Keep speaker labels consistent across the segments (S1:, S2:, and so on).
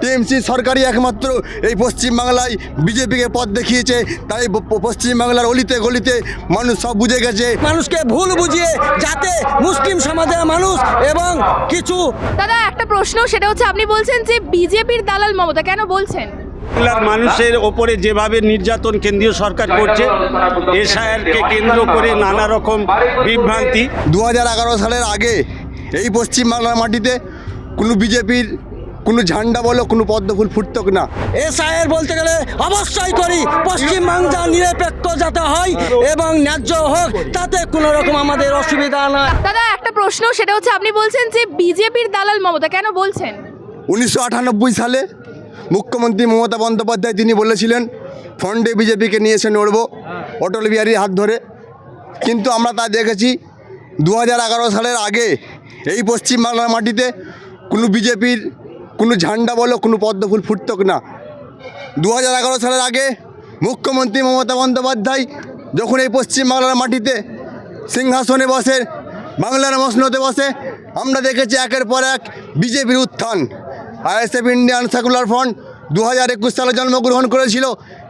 S1: TMC সরকারই একমাত্র এই পশ্চিমবাংলায় বিজেপিকে পথ দেখিয়েছে। তাই পশ্চিমবাংলার অলিতে গলিতে মানুষ সব বুঝে গেছে।
S2: মানুষকে ভুল বুঝিয়ে যাতে মুসলিম সমাজের মানুষ এবং কিছু
S3: দাদা একটা প্রশ্ন, সেটা হচ্ছে আপনি বলছেন যে বিজেপির দালাল মমতা, কেন বলছেন?
S4: বাংলার মানুষের ওপরে যেভাবে নির্যাতন কেন্দ্রীয় সরকার করছে, এসআইআরকে কেন্দ্র করে নানা রকম বিভ্রান্তি।
S1: 2011 সালের আগে এই পশ্চিমবাংলার মাটিতে কোনো বিজেপির কোনো ঝান্ডা বলো কোনো পদ্মফুল ফুটতো না।
S2: এসআইআর বলতে গেলে অবশ্যই করি পশ্চিমবাংলা নিরপেক্ষ যাতে হয় এবং ন্যায্য হোক, তাতে কোনো রকম আমাদের অসুবিধা না।
S3: দাদা একটা প্রশ্ন, সেটা হচ্ছে আপনি বলছেন যে বিজেপির দালাল মমতা, কেন বলছেন?
S1: 1998 সালে মুখ্যমন্ত্রী মমতা বন্দ্যোপাধ্যায় তিনি বলেছিলেন ফন্ডে বিজেপিকে নিয়ে এসে নড়ব অটল বিহারীর হাত ধরে। কিন্তু আমরা তা দেখেছি 2011 সালের আগে এই পশ্চিমবাংলার মাটিতে কোনো বিজেপির কোনো ঝান্ডা বলো কোনো পদ্মফুল ফুটতো না। 2011 সালের আগে মুখ্যমন্ত্রী মমতা বন্দ্যোপাধ্যায় যখন এই পশ্চিমবাংলার মাটিতে সিংহাসনে বসে, বাংলার মসনদে বসে, আমরা দেখেছি একের পর এক বিজেপির উত্থান। আইএসএফ ইন্ডিয়ান সেকুলার ফ্রন্ট 2021 সালে জন্মগ্রহণ করেছিল,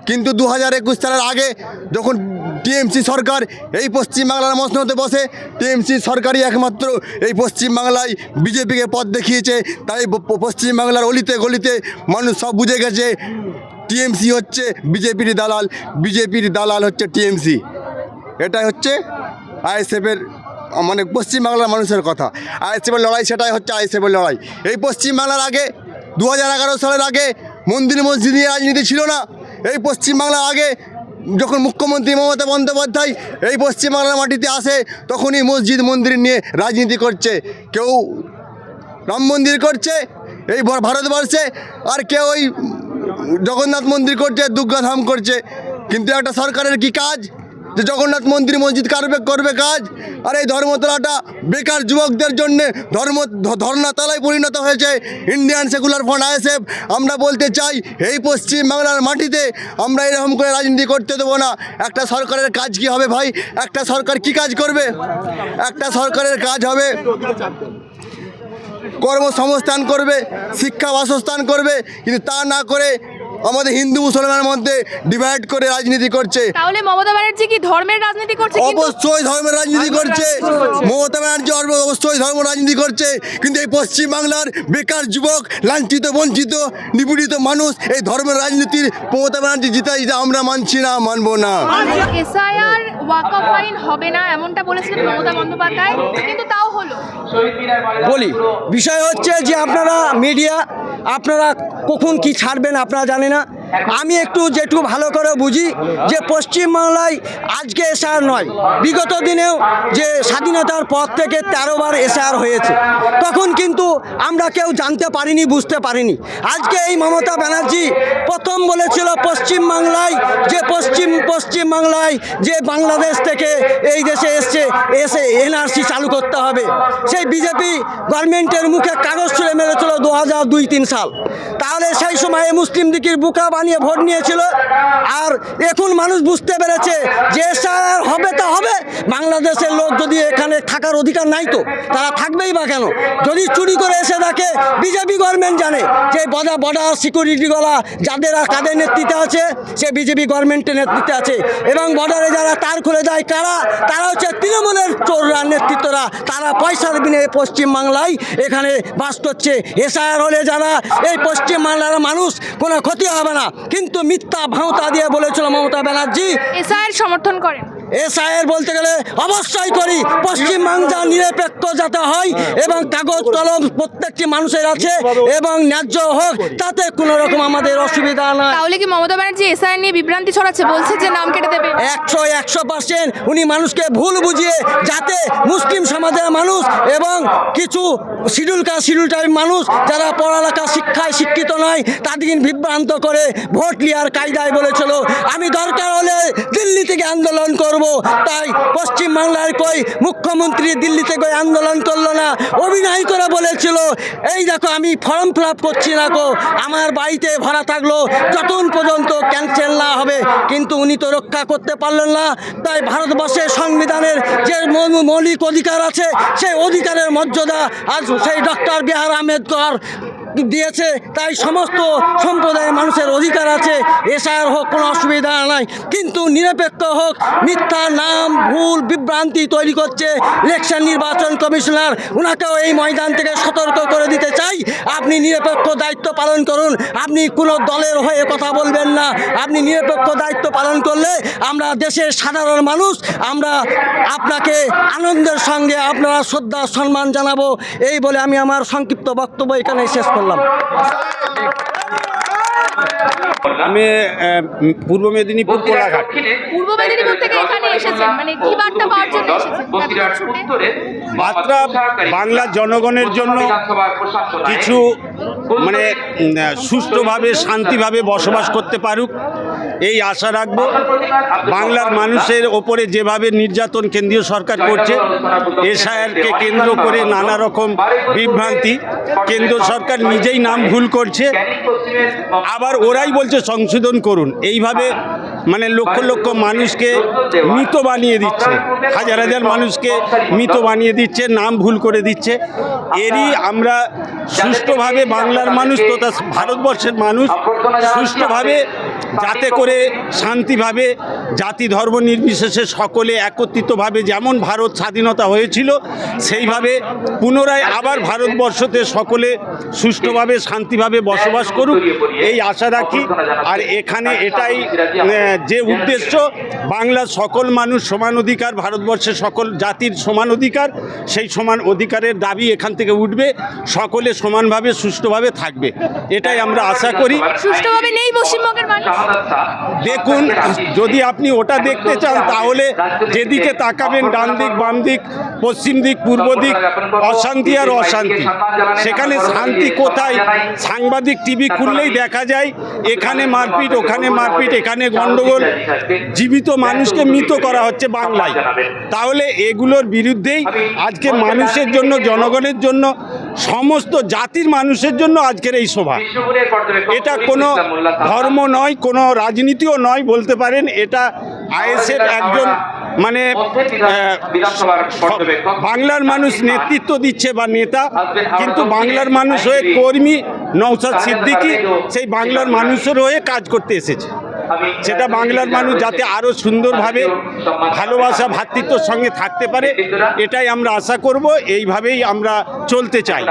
S1: কিন্তু 2021 সালের আগে যখন টিএমসি সরকার এই পশ্চিমবাংলার মসনদে বসে, টিএমসি সরকারই একমাত্র এই পশ্চিমবাংলায় বিজেপিকে পথ দেখিয়েছে। তাই পশ্চিমবাংলার অলিতে গলিতে মানুষ সব বুঝে গেছে টিএমসি হচ্ছে বিজেপির দালাল, বিজেপির দালাল হচ্ছে টিএমসি। এটাই হচ্ছে আইএসএফের মানে পশ্চিমবাংলার মানুষের কথা। আইএসএফের লড়াই সেটাই হচ্ছে আইএসএফের লড়াই। এই পশ্চিমবাংলার আগে 2011 সালের আগে মন্দির মসজিদ নিয়ে রাজনীতি ছিল না। এই পশ্চিমবাংলার আগে যখন মুখ্যমন্ত্রী মমতা বন্দ্যোপাধ্যায় এই পশ্চিমবাংলার মাটিতে আসে, তখনই মসজিদ মন্দির নিয়ে রাজনীতি করছে। কেউ রাম মন্দির করছে এই ভারতবর্ষে, আর কেউ ওই জগন্নাথ মন্দির করছে, দুর্গাধাম করছে। কিন্তু একটা সরকারের কি কাজ যে জগন্নাথ মন্দির মসজিদ করবে কাজ, আর এই ধর্মতলাটা বেকার যুবকদের জন্যে ধর্নাতলায় পরিণত হয়েছে ইন্ডিয়ান সেকুলার ফ্রন্ট আইএসএফ। আমরা বলতে চাই এই পশ্চিমবাংলার মাটিতে আমরা এরকম করে রাজনীতি করতে দেবো না। একটা সরকারের কাজ কি হবে ভাই? একটা সরকার কি কাজ করবে? একটা সরকারের কাজ হবে কর্মসংস্থান করবে, শিক্ষা বাসস্থান করবে, কিন্তু তা না করে আমাদের হিন্দু মুসলমানের মধ্যে ডিভাইড করে রাজনীতি করছে।
S3: তাহলে মমতা ব্যানার্জি কি ধর্মের রাজনীতি করছে?
S1: অবশ্যই ধর্মের রাজনীতি করছে মমতা ব্যানার্জি, অবশ্যই ধর্ম রাজনীতি করছে। কিন্তু এই পশ্চিমবাংলার বেকার যুবক, লাঞ্ছিত বঞ্চিত নিপীড়িত মানুষ এই ধর্মের রাজনীতির মমতা ব্যানার্জি জিতে আমরা মানছি না, মানবো না।
S3: এসআইআর ওয়াকফ আইন হবে না এমনটা বলেছিলেন মমতা বন্দ্যোপাধ্যায়, কিন্তু তাও হলো।
S2: বলি বিষয় হচ্ছে যে আপনারা মিডিয়া, আপনারা কখন কি ছাড়বেন আপনারা জানেন না। আমি একটু যেটুকু ভালো করে বুঝি যে পশ্চিমবাংলায় আজকে এসআর নয়, বিগত দিনেও যে স্বাধীনতার পর থেকে 13 বার এসআর হয়েছে, তখন কিন্তু আমরা কেউ জানতে পারিনি, বুঝতে পারিনি। আজকে এই মমতা ব্যানার্জি প্রথম বলেছিল পশ্চিমবাংলায় যে পশ্চিমবাংলায় যে বাংলাদেশ থেকে এই দেশে এসে এনআরসি চালু করতে হবে। সেই বিজেপি গভর্নমেন্টের মুখে কাগজ ছুঁড়ে মেরেছিল 2002-03 সাল। তাহলে সেই সময়ে মুসলিম দিকের বুকা বানিয়ে ভোট নিয়েছিল। আর এখন মানুষ বুঝতে পেরেছে যে এসআর হবে তা হবে, বাংলাদেশের লোক যদি এখানে থাকার অধিকার নাই তো তারা থাকবেই বা কেন? যদি চুরি করে এসে থাকে, বিজেপি গভর্নমেন্ট জানে যে বর্ডার সিকিউরিটিগুলা কাদের নেতৃত্বে আছে, সে বিজেপি গভর্নমেন্টের নেতৃত্বে আছে। এবং বর্ডারে যারা তার খুলে যায় কারা? তারা হচ্ছে তৃণমূলের চোররা, নেতৃত্বরা। তারা পয়সার বিনিময়ে পশ্চিমবাংলায় এখানে বাস করছে। এসআর হলে যারা এই পশ্চিমবাংলার মানুষ কোনো ক্ষতি হবে না, কিন্তু মিথ্যা ভাঁওতা দিয়ে বলেছিল মমতা ব্যানার্জি
S3: এসআইআর সমর্থন করেন।
S2: এসআইআর বলতে গেলে অবশ্যই করি পশ্চিমবাংলা নিরপেক্ষ যাতে হয় এবং কাগজ কলম প্রত্যেকটি মানুষের আছে এবং ন্যায্য হোক, তাতে কোনো রকম আমাদের অসুবিধা না।
S3: তাহলে কি মমতা ব্যানার্জি এসআইআর নিয়ে বিভ্রান্তি ছড়াচ্ছে, বলছে যে নাম কেটে দেবে?
S2: 100% উনি মানুষকে ভুল বুঝিয়ে যাতে মুসলিম সমাজের মানুষ এবং কিছু শিডিউল টাইপ মানুষ যারা পড়ালেখা শিক্ষায় শিক্ষিত নয় তাদেরকে বিভ্রান্ত করে ভোট লিয়ার কায়দায় বলেছিল আমি দরকার হলে দিল্লি থেকে আন্দোলন করব। তাই পশ্চিমবাংলার কই মুখ্যমন্ত্রী দিল্লি থেকে আন্দোলন করলো না, অভিনয় করে বলেছিল এই দেখো আমি ফর্ম ফিল আপ করছি না গো, আমার বাড়িতে ভরা থাকলো যতক্ষণ পর্যন্ত ক্যান্সেল না হবে। কিন্তু উনি তো রক্ষা করতে পারলেন না। তাই ভারতবর্ষের সংবিধানের যে মৌলিক অধিকার আছে সেই অধিকারের মর্যাদা আজ সেই ডক্টর বি আর আম্বেদকর দিয়েছে, তাই সমস্ত সম্প্রদায়ের মানুষের অধিকার আছে, এসআইআর হোক, কোনো অসুবিধা নাই, কিন্তু নিরপেক্ষ হোক। মিথ্যা নাম, ভুল বিভ্রান্তি তৈরি করছে ইলেকশন নির্বাচন কমিশনার, ওনাকেও এই ময়দান থেকে সতর্ক করে দিতে চাই, আপনি নিরপেক্ষ দায়িত্ব পালন করুন, আপনি কোনো দলের হয়ে কথা বলবেন না, আপনি নিরপেক্ষ দায়িত্ব পালন করলে আমরা দেশের সাধারণ মানুষ আমরা আপনাকে আনন্দের সঙ্গে আপনারা শ্রদ্ধা সম্মান জানাবো। এই বলে আমি আমার সংক্ষিপ্ত বক্তব্য এখানে শেষ করলাম।
S4: আমি পূর্ব মেদিনীপুর কোলাঘাট।
S3: পূর্ব মেদিনীপুর থেকে এখানে এসেছেন, মানে কি বার্তা পাওয়ার জন্য এসেছেন?
S4: বার্তা বাংলার জনগণের জন্য কিছু মানে সুষ্ঠুভাবে শান্তিভাবে বসবাস করতে পারুক এই আশা রাখবো। বাংলার মানুষের ওপরে যেভাবে নির্যাতন কেন্দ্রীয় সরকার করছে, এসআইআরকে কেন্দ্র করে নানা রকম বিভ্রান্তি, কেন্দ্র সরকার নিজেই নাম ভুল করছে, আবার ওরাই বলছে সংশোধন করুন, এইভাবে মানে লক্ষ লক্ষ মানুষকে মৃত বানিয়ে দিচ্ছে, হাজার হাজার মানুষকে মৃত বানিয়ে দিচ্ছে, নাম ভুল করে দিচ্ছে। এরই আমরা সুষ্ঠুভাবে বাংলার মানুষ তথা ভারতবর্ষের মানুষ সুষ্ঠুভাবে যাতে করে শান্তিভাবে জাতি ধর্ম নির্বিশেষে সকলে একত্রিতভাবে যেমন ভারত স্বাধীনতা হয়েছিল সেইভাবে পুনরায় আবার ভারতবর্ষতে সকলে সুষ্ঠুভাবে শান্তিভাবে বসবাস করুক এই আশা রাখি। আর এখানে এটাই যে উদ্দেশ্য, বাংলার সকল মানুষ সমান অধিকার, ভারতবর্ষের সকল জাতির সমান অধিকার, সেই সমান অধিকারের দাবি এখান থেকে উঠবে, সকলে সমানভাবে সুষ্ঠুভাবে থাকবে, এটাই আমরা আশা করি।
S3: সুষ্ঠুভাবে নেই পশ্চিমবঙ্গের মানুষ।
S4: দেখুন, যদি আপনি ওটা দেখতে চান তাহলে যেদিকে তাকাবেন, ডান দিক বাম দিক পশ্চিম দিক পূর্ব দিক অশান্তি আর অশান্তি, সেখানে শান্তি কোথায়? সাংবাদিক টিভি খুললেই দেখা যায় এখানে মারপিট, ওখানে মারপিট, এখানে গন্ডগোল, জীবিত মানুষকে মৃত করা হচ্ছে বাংলায়। তাহলে এগুলোর বিরুদ্ধেই আজকে মানুষের জন্য, জনগণের জন্য, সমস্ত জাতির মানুষের জন্য আজকের এই সভা। এটা কোনো ধর্ম নয়, কোনো রাজনীতিও নয় বলতে পারেন, এটা আইএসএর একজন মানে বাংলার মানুষ নেতৃত্ব দিচ্ছে বা নেতা, কিন্তু বাংলার মানুষ হয়ে কর্মী নওশাদ সিদ্দিকী সেই বাংলার মানুষের হয়ে কাজ করতে এসেছে। সেটা বাংলার মানুষ যাতে আরও সুন্দরভাবে ভালোবাসা ভ্রাতৃত্বর সঙ্গে থাকতে পারে, এটাই আমরা আশা করব, এইভাবেই আমরা চলতে চাই।